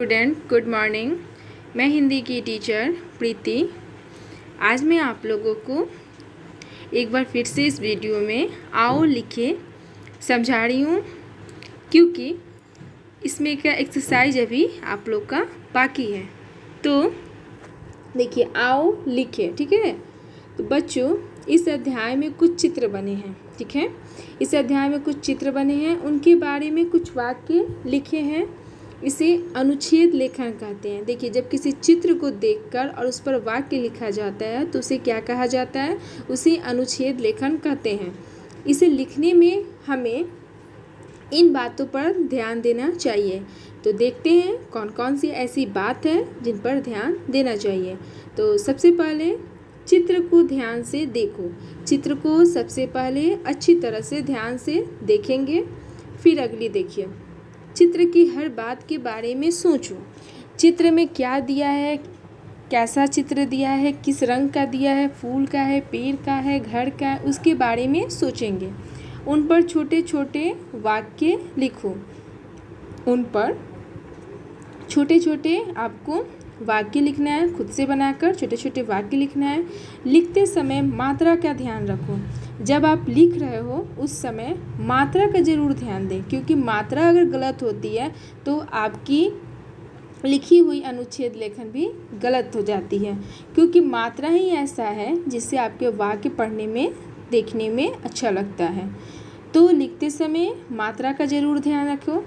Student good morning. मैं हिंदी की teacher प्रीति। आज मैं आप लोगों को एक बार फिर से इस वीडियो में आओ लिखे समझा रही हूँ, क्योंकि इसमें का एक्सरसाइज अभी आप लोग का बाकी है। तो देखिए, आओ लिखे, ठीक है। तो बच्चों, इस अध्याय में कुछ चित्र बने हैं, ठीक है। इस अध्याय में कुछ चित्र बने हैं, उनके बारे में कुछ वाक्य लिखे हैं। इसे अनुच्छेद लेखन कहते हैं। देखिए, जब किसी चित्र को देखकर और उस पर वाक्य लिखा जाता है तो उसे क्या कहा जाता है? उसे अनुच्छेद लेखन कहते हैं। इसे लिखने में हमें इन बातों पर ध्यान देना चाहिए। तो देखते हैं कौन कौन सी ऐसी बात है जिन पर ध्यान देना चाहिए। तो सबसे पहले चित्र को ध्यान से देखो। चित्र को सबसे पहले अच्छी तरह से ध्यान से देखेंगे। फिर अगली देखिए, चित्र की हर बात के बारे में सोचो। चित्र में क्या दिया है, कैसा चित्र दिया है, किस रंग का दिया है, फूल का है, पेड़ का है, घर का है, उसके बारे में सोचेंगे। उन पर छोटे छोटे वाक्य लिखो। उन पर छोटे छोटे आपको वाक्य लिखना है, खुद से बनाकर छोटे छोटे वाक्य लिखना है। लिखते समय मात्रा का ध्यान रखो। जब आप लिख रहे हो उस समय मात्रा का ज़रूर ध्यान दें, क्योंकि मात्रा अगर गलत होती है तो आपकी लिखी हुई अनुच्छेद लेखन भी गलत हो जाती है, क्योंकि मात्रा ही ऐसा है जिससे आपके वाक्य पढ़ने में, देखने में अच्छा लगता है। तो लिखते समय मात्रा का ज़रूर ध्यान रखो।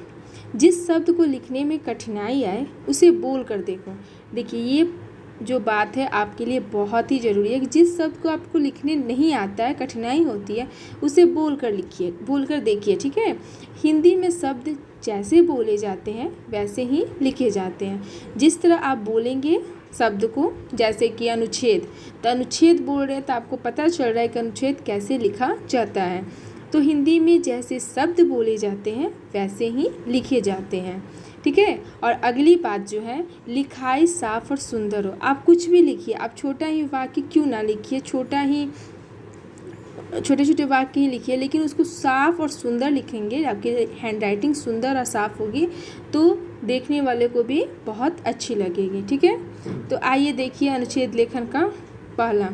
जिस शब्द को लिखने में कठिनाई आए उसे बोल कर देखो। देखिए, ये जो बात है आपके लिए बहुत ही ज़रूरी है कि जिस शब्द को आपको लिखने नहीं आता है, कठिनाई होती है, उसे बोल कर लिखिए, बोल कर देखिए, ठीक है। हिंदी में शब्द जैसे बोले जाते हैं वैसे ही लिखे जाते हैं। जिस तरह आप बोलेंगे शब्द को, जैसे कि अनुच्छेद, तो अनुच्छेद बोल रहे हैं तो आपको पता चल रहा है कि अनुच्छेद कैसे लिखा जाता है। तो हिंदी में जैसे शब्द बोले जाते हैं वैसे ही लिखे जाते हैं, ठीक है। और अगली बात जो है, लिखाई साफ और सुंदर हो। आप कुछ भी लिखिए, आप छोटा ही वाक्य क्यों ना लिखिए, छोटे छोटे वाक्य ही लिखिए, लेकिन उसको साफ और सुंदर लिखेंगे। आपकी हैंडराइटिंग सुंदर और साफ होगी तो देखने वाले को भी बहुत अच्छी लगेगी, ठीक है। तो आइए देखिए अनुच्छेद लेखन का पहला,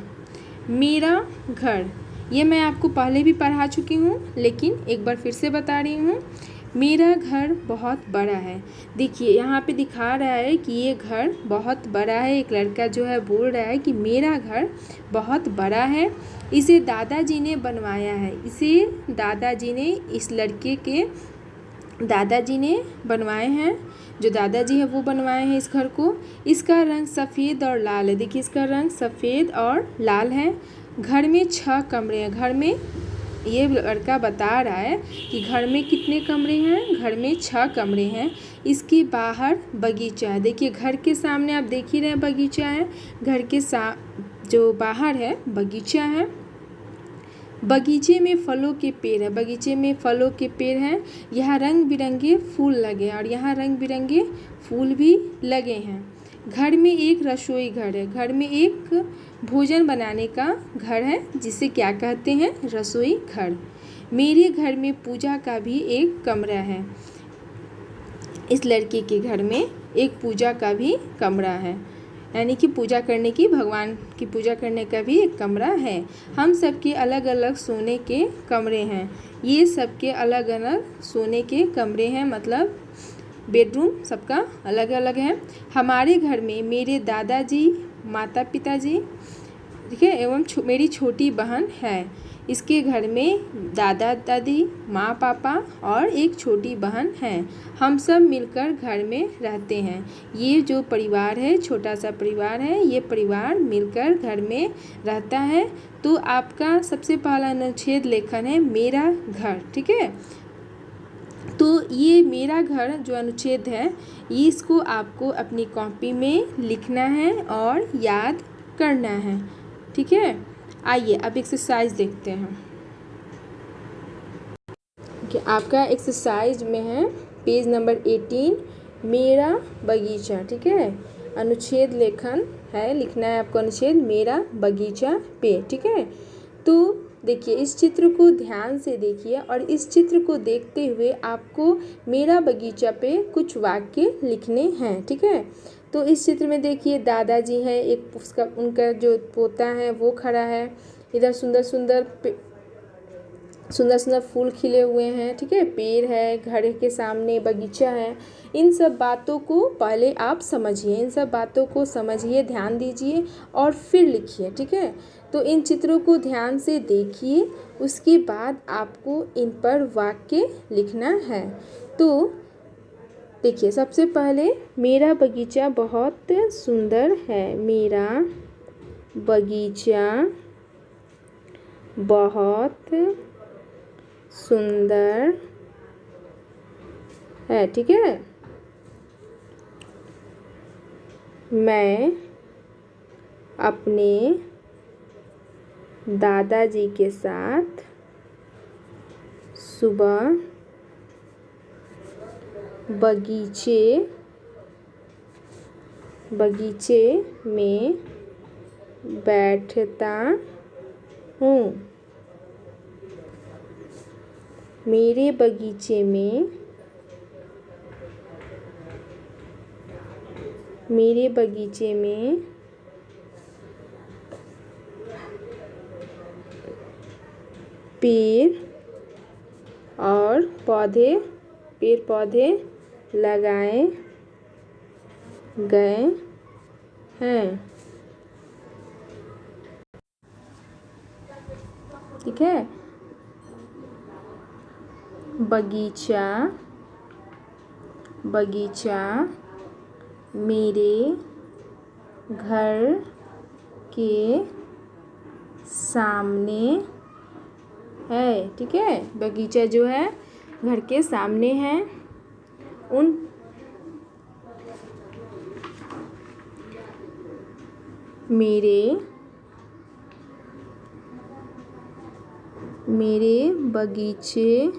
मेरा घर। ये मैं आपको पहले भी पढ़ा चुकी हूँ, लेकिन एक बार फिर से बता रही हूँ। मेरा घर बहुत बड़ा है। देखिए, यहाँ पे दिखा रहा है कि ये घर बहुत बड़ा है। एक लड़का जो है बोल रहा है कि मेरा घर बहुत बड़ा है। इसे दादाजी ने बनवाया है। इसे दादाजी ने, इस लड़के के दादाजी ने बनवाए हैं। जो दादाजी है वो बनवाए हैं इस घर को। इसका रंग सफ़ेद और लाल है। देखिए, इसका रंग सफ़ेद और लाल है। घर में 6 कमरे हैं। घर में, ये लड़का बता रहा है कि घर में कितने कमरे हैं? घर में 6 कमरे हैं। इसके बाहर बगीचा है। देखिए, घर के सामने आप देख ही रहे हैं बगीचा है। घर के जो बाहर है बगीचा है। बगीचे में फलों के पेड़ है। बगीचे में फलों के पेड़ हैं। यहाँ रंग बिरंगे फूल लगे और यहाँ रंग बिरंगे फूल भी लगे हैं। घर में एक रसोई घर है। घर में एक भोजन बनाने का घर है, जिसे क्या कहते हैं? रसोई घर। मेरे घर में पूजा का भी एक कमरा है। इस लड़के के घर में एक पूजा का भी कमरा है, यानी कि पूजा करने की, भगवान की पूजा करने का भी एक कमरा है। हम सबके अलग अलग सोने के कमरे हैं। ये सबके अलग अलग सोने के कमरे हैं, मतलब बेडरूम सबका अलग अलग है। हमारे घर में मेरे दादाजी, माता पिताजी, ठीक है, एवं मेरी छोटी बहन है। इसके घर में दादा दादी, माँ पापा और एक छोटी बहन है। हम सब मिलकर घर में रहते हैं। ये जो परिवार है, छोटा सा परिवार है, ये परिवार मिलकर घर में रहता है। तो आपका सबसे पहला अनुच्छेद लेखन है मेरा घर, ठीक है। तो ये मेरा घर जो अनुच्छेद है, ये इसको आपको अपनी कॉपी में लिखना है और याद करना है, ठीक है। आइए अब एक्सरसाइज देखते हैं कि आपका एक्सरसाइज में है पेज नंबर 18, मेरा बगीचा, ठीक है। अनुच्छेद लेखन है, लिखना है आपको अनुच्छेद मेरा बगीचा पे, ठीक है। तो देखिए इस चित्र को ध्यान से देखिए और इस चित्र को देखते हुए आपको मेरा बगीचा पे कुछ वाक्य लिखने हैं। ठीक है, तो इस चित्र में देखिए दादाजी हैं, एक उसका उनका जो पोता है वो खड़ा है, इधर सुंदर सुंदर फूल खिले हुए हैं। ठीक है, पेड़ है, घर के सामने बगीचा है। इन सब बातों को पहले आप समझिए, इन सब बातों को समझिए, ध्यान दीजिए और फिर लिखिए। ठीक है, तो इन चित्रों को ध्यान से देखिए, उसके बाद आपको इन पर वाक्य लिखना है। तो देखिए सबसे पहले मेरा बगीचा बहुत सुंदर है। मेरा बगीचा बहुत सुंदर है। ठीक है, मैं अपने दादाजी के साथ सुबह बगीचे में बैठता हूँ। मेरे बगीचे में पेड़ पौधे लगाए गए हैं। ठीक है, बगीचा मेरे घर के सामने है। ठीक है, बगीचा जो है घर के सामने है। मेरे बगीचे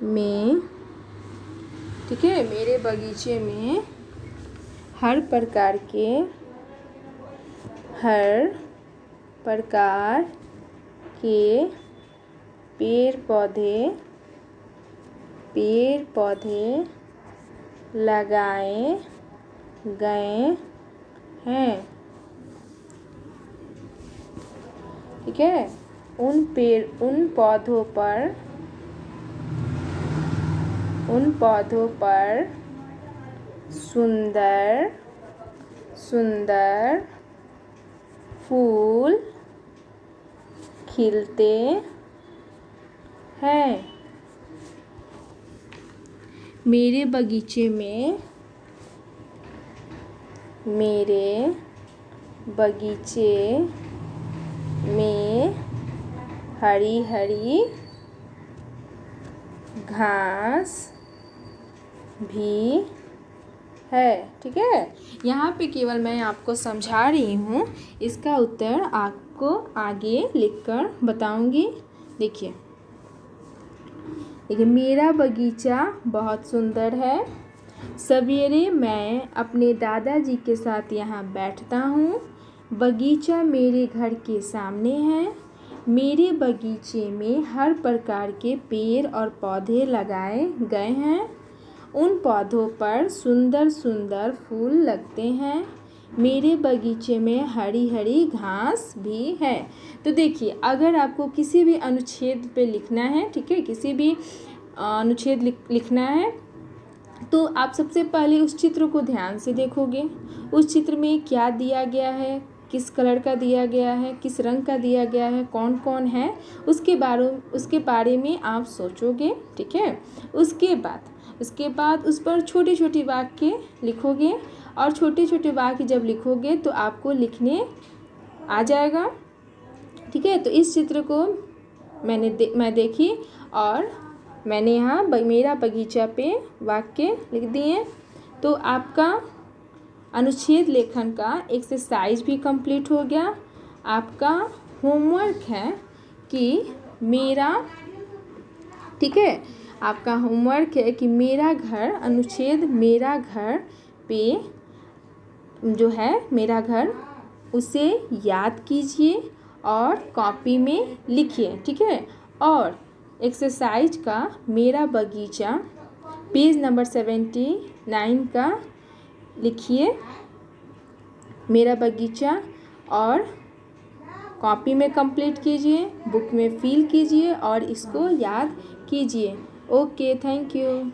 में, ठीक है, मेरे बगीचे में हर प्रकार के पेड़ पौधे लगाए गए हैं। ठीक है, उन पौधों पर सुंदर फूल खिलते हैं। मेरे बगीचे में हरी घास भी है। ठीक है, यहाँ पे केवल मैं आपको समझा रही हूँ, इसका उत्तर आपको आगे लिखकर बताऊंगी। देखिए मेरा बगीचा बहुत सुंदर है। सवेरे मैं अपने दादाजी के साथ यहाँ बैठता हूँ। बगीचा मेरे घर के सामने है। मेरे बगीचे में हर प्रकार के पेड़ और पौधे लगाए गए हैं। उन पौधों पर सुंदर फूल लगते हैं। मेरे बगीचे में हरी घास भी है। तो देखिए अगर आपको किसी भी अनुच्छेद पे लिखना है, ठीक है, किसी भी अनुच्छेद लिखना है, तो आप सबसे पहले उस चित्र को ध्यान से देखोगे। उस चित्र में क्या दिया गया है, किस कलर का दिया गया है, किस रंग का दिया गया है, कौन कौन है, उसके बारे में आप सोचोगे। ठीक है, उसके बाद उस पर छोटे वाक्य लिखोगे और छोटे वाक्य जब लिखोगे तो आपको लिखने आ जाएगा। ठीक है, तो इस चित्र को मैं देखी और मैंने यहाँ मेरा बगीचा पे वाक्य लिख दिए। तो आपका अनुच्छेद लेखन का एक्सरसाइज भी कंप्लीट हो गया। आपका होमवर्क है कि ठीक है, आपका होमवर्क है कि मेरा घर, अनुच्छेद मेरा घर पे जो है मेरा घर, उसे याद कीजिए और कॉपी में लिखिए, ठीक है। और एक्सरसाइज का मेरा बगीचा पेज नंबर 79 का लिखिए मेरा बगीचा, और कॉपी में कंप्लीट कीजिए, बुक में फिल कीजिए और इसको याद कीजिए। Okay, thank you.